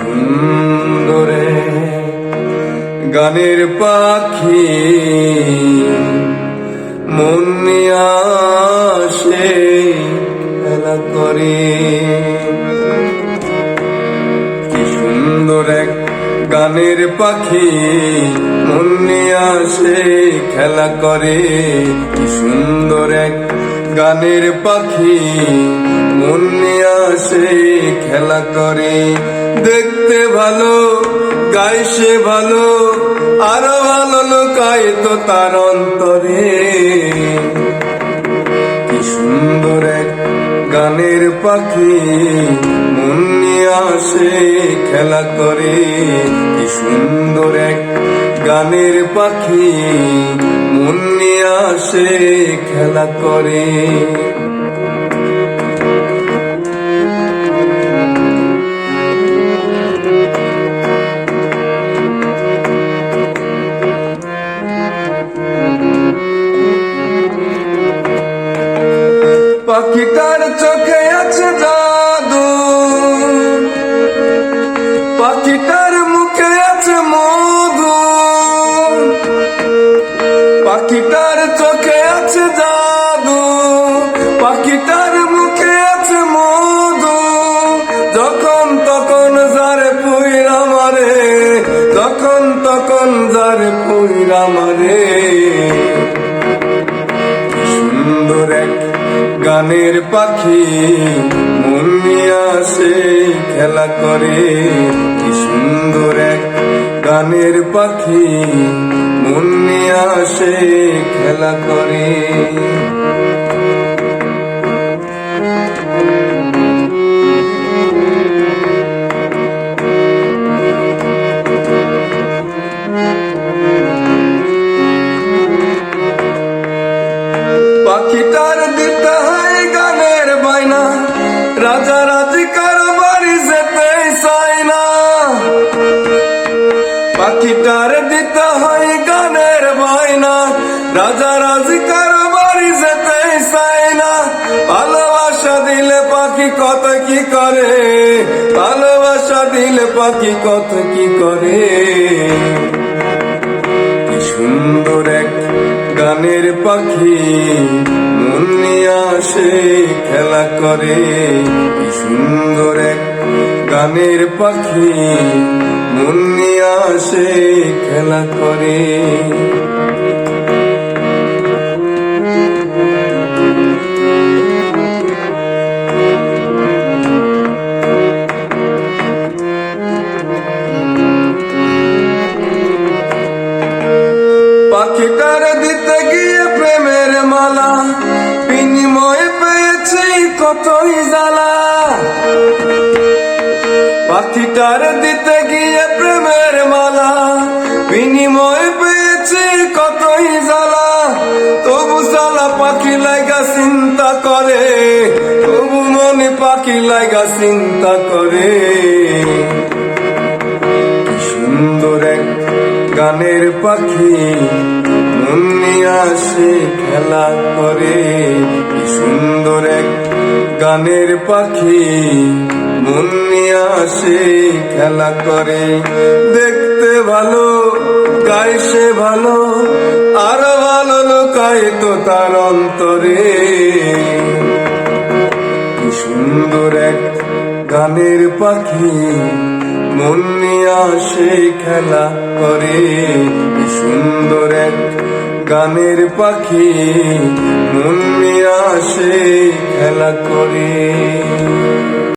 সুন্দরে গানের পাখি মন নিয়ে আসে খেলা করে। কি সুন্দর এক গানের পাখি মন নিয়ে আসে খেলা করে। কি সুন্দর এক গানের পাখি মন নিয়ে আসে খেলা করে। দেখতে ভালো গায় সে ভালো, আরো ভালো লুকায় তো তার অন্তরে। কি সুন্দর এক গানের পাখি মন নিয়ে আসে খেলা করে। কি সুন্দর এক গানের পাখি মন নিয়ে আসে খেলা করে। পাখিটার চোখে আছে জাদু, পাখিটার মুখে আছে মধু। পাখিটার চোখে আছে জাদু, পাখিটার মুখে আছে মধু। যখন তখন যারে পুইরা মারে, যখন তখন যারে পুইরা মারে। সুন্দর এক গানের পাখি মন নিয়ে আসে খেলা করে। কি সুন্দর এক গানের পাখি মন নিয়ে আসে খেলা করে। পাখিটার দিতে হয় গানের বায়না, রাজা রাজি কারো বাড়ি যেতে চায় না। পাখিটার দিতে হয় গানের বায়না, রাজা রাজি কারো বাড়ি যেতে চায় না। ভালোবাসা দিলে পাখি কত কি করে, ভালোবাসা দিলে পাখি কত কি করে। কি সুন্দর এক গানের পাখি মন নিয়ে আসে খেলা করে। কি সুন্দর এক গানের পাখি মন নিয়ে আসে খেলা করে। পাখিটার দিতে গিয়ে প্রেমের মালা, বিনিময়ে পেয়েছি কতই জ্বালা। পাখিটার দিতে গিয়ে প্রেমের মালা, বিনিময়ে পেয়েছি কতই জ্বালা। তবু জ্বালা পাখি লাগা চিন্তা করে, তবু মনে পাখি লাগা চিন্তা করে। সুন্দর এক গানের পাখি মন নিয়ে আসে খেলা করে। কি সুন্দর এক গানের পাখি মন নিয়ে আসে খেলা করে। দেখতে ভালো গায় সে ভালো, আরো ভালো লুকায় তো তার অন্তরে। কি সুন্দর এক গানের পাখি মন নিয়ে আসে খেলা করে। কি সুন্দর এক গানের পাখি মন নিয়ে আসে খেলা করে।